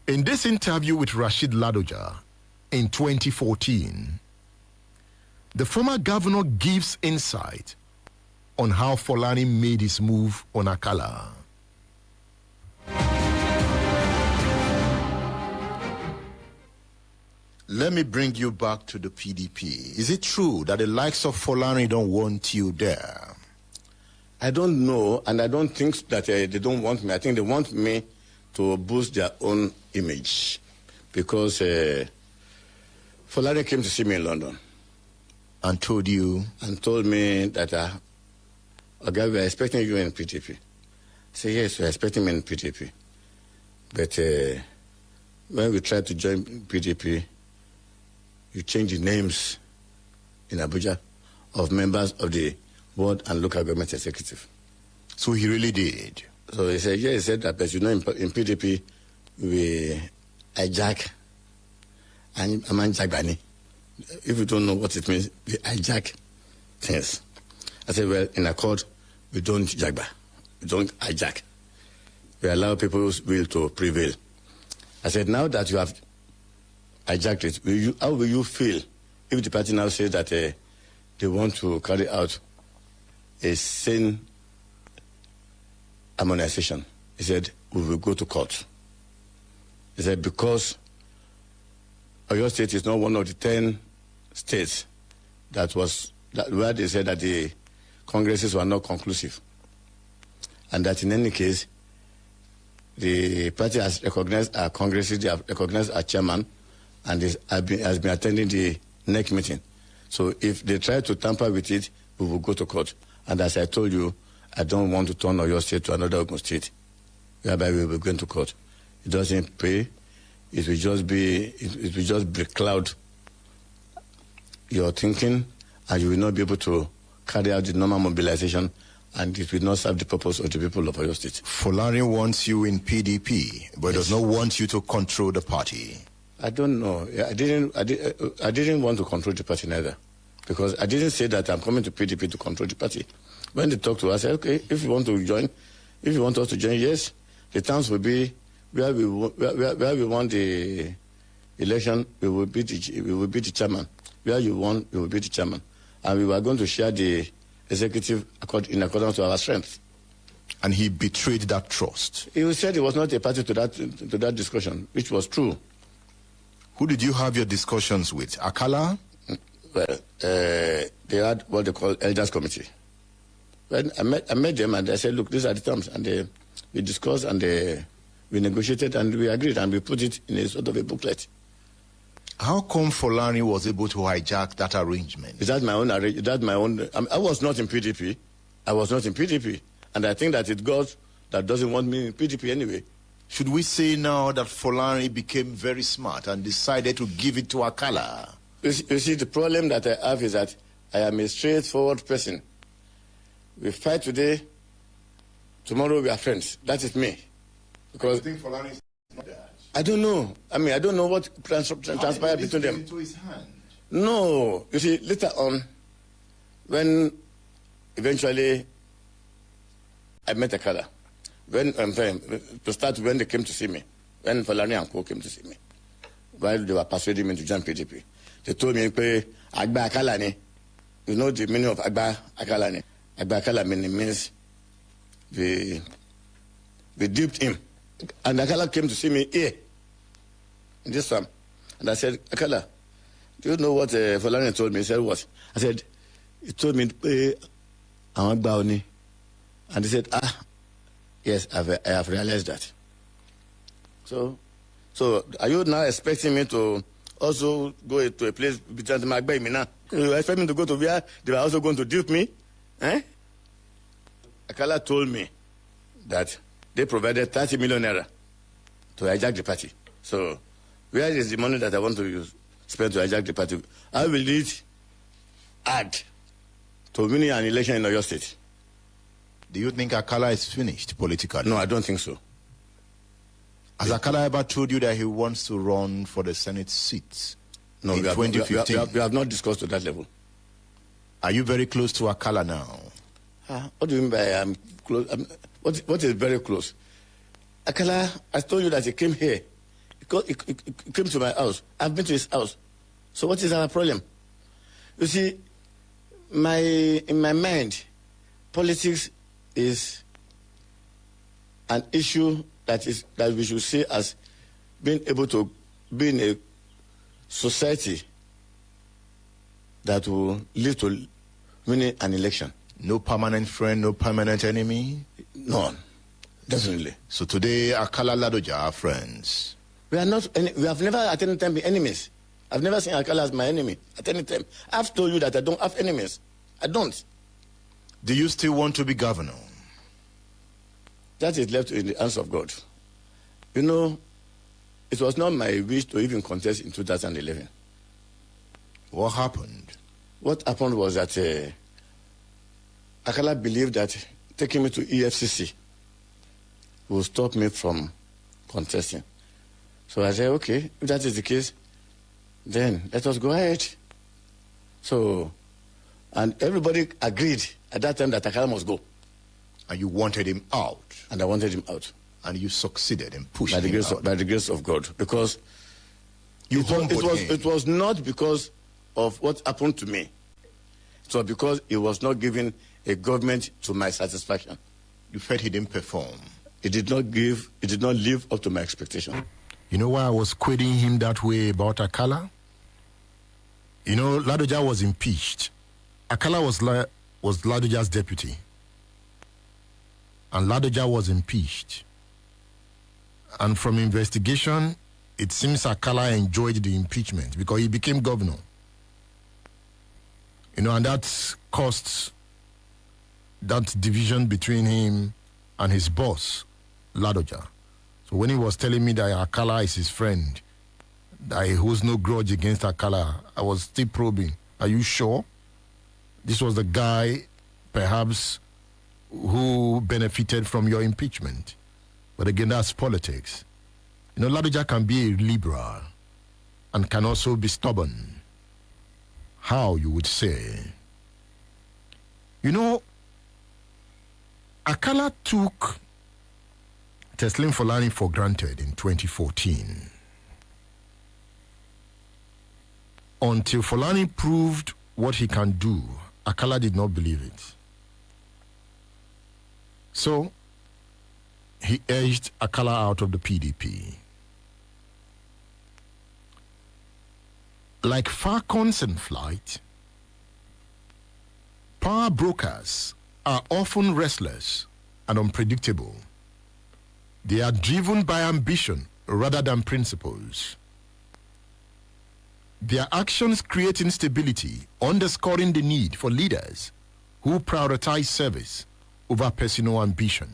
In this interview with Rashid Ladoja in 2014, the former governor gives insight on how Folani made his move on Akala. Let me bring you back to the PDP. Is it true that the likes of Folani don't want you there? I don't know, and I don't think that they don't want me. I think they want me to boost their own image. Because Folani came to see me in London. And told you? And told me that, okay, we are expecting you in PDP. I said, yes, we are expecting me in PDP. But when we tried to join PDP, you change the names in Abuja of members of the board and local government executive. So he really did? So he said, yeah, he said that, but you know, in PDP, we hijack and Jagbani. If you don't know what it means, we hijack things. I said, well, in accord, we don't jagba. We don't hijack. We allow people's will to prevail. I said, now that you have hijacked it, how will you feel if the party now says that they want to carry out a sane harmonization? He said, we will go to court. He said, because Oyo State is not one of the 10 states where they said that the congresses were not conclusive. And that in any case, the party has recognized our congresses, they have recognized our chairman, and has been attending the NEC meeting. So if they try to tamper with it, we will go to court. And as I told you, I don't want to turn Oyo State to another Ogun State, whereby we will go into court. It doesn't pay. It will just becloud your thinking, and you will not be able to carry out the normal mobilization, and it will not serve the purpose of the people of Oyo State. Folani wants you in PDP, but yes, does not want you to control the party. I don't know. I didn't want to control the party neither, because I didn't say that I'm coming to PDP to control the party. When they talked to us, I said, okay, if you want to join, if you want us to join, yes, the terms will be where we won the election, we will be the chairman. Where you won, we will be the chairman, and we were going to share the executive in accordance to our strength. And he betrayed that trust. He said he was not a party to that discussion, which was true. Who did you have your discussions with? Akala? Well, they had what they call elders committee. When I met them and I said, look, these are the terms, and we discussed and we negotiated and we agreed and we put it in a sort of a booklet. How come Folani was able to hijack that arrangement? Is that my own arrangement? That's my own. I was not in PDP. I was not in PDP, and I think that it's God that doesn't want me in PDP anyway. Should we say now that Folani became very smart and decided to give it to Akala? You see, the problem that I have is that I am a straightforward person. We fight today, tomorrow we are friends. That is me. Because you think Folani is not that? I don't know. I mean, I don't know what transpired between them. Into his hand? No. You see, later on, when eventually I met Akala, when they came to see me, when Folani and Co came to see me, while they were persuading me to join PDP, they told me, Agba Akala ni. You know the meaning of Agba Akala ni? Agba Akala means we duped him. And Akala came to see me here, in this farm. And I said, Akala, do you know what Folani told me? He said, what? I said, he told me, I'm Agba Oni. And he said, yes, I have realized that. So are you now expecting me to also go to a place between the Magba and Mina? You expect me to go to where they were also going to dupe me? Eh? Akala told me that they provided 30 million naira to hijack the party. So where is the money that I want to spend to hijack the party? I will need add to winning an election in Oyo State. Do you think Akala is finished politically? No, I don't think so. Has Akala ever told you that he wants to run for the Senate seat in 2015? We have not discussed to that level. Are you very close to Akala now? What do you mean by I'm close? What is very close? Akala, I told you that he came here. He came to my house. I've been to his house. So what is our problem? You see, in my mind, politics is an issue that we should see as being able to be in a society that will lead to winning an election. No permanent friend, no permanent enemy? None. Definitely. So today, Akala Ladoja are friends. We are not. We have never at any time been enemies. I've never seen Akala as my enemy at any time. I've told you that I don't have enemies. I don't. Do you still want to be governor? That is left in the hands of God. You know, it was not my wish to even contest in 2011. What happened? What happened was that Akala believed that taking me to EFCC will stop me from contesting. So I said, okay, if that is the case, then let us go ahead. So, and everybody agreed at that time that Akala must go. And you wanted him out? And I wanted him out. And you succeeded in pushing him out? By the grace of God. Because it was not because of what happened to me. It was because he was not giving a government to my satisfaction. You felt he didn't perform? He did not live up to my expectation. You know why I was quoting him that way about Akala? You know, Ladoja was impeached. Akala was Ladoja's deputy. And Ladoja was impeached. And from investigation, it seems Akala enjoyed the impeachment because he became governor. You know, and that caused that division between him and his boss, Ladoja. So when he was telling me that Akala is his friend, that he holds no grudge against Akala, I was still probing. Are you sure? This was the guy, perhaps, who benefited from your impeachment. But again, that's politics. You know, Ladoja can be a liberal and can also be stubborn. How, you would say? You know, Akala took Teslim Folani for granted in 2014. Until Folani proved what he can do, Akala did not believe it. So, he edged Akala out of the PDP. Like falcons in flight, power brokers are often restless and unpredictable. They are driven by ambition rather than principles. Their actions create instability, underscoring the need for leaders who prioritize service over personal ambition.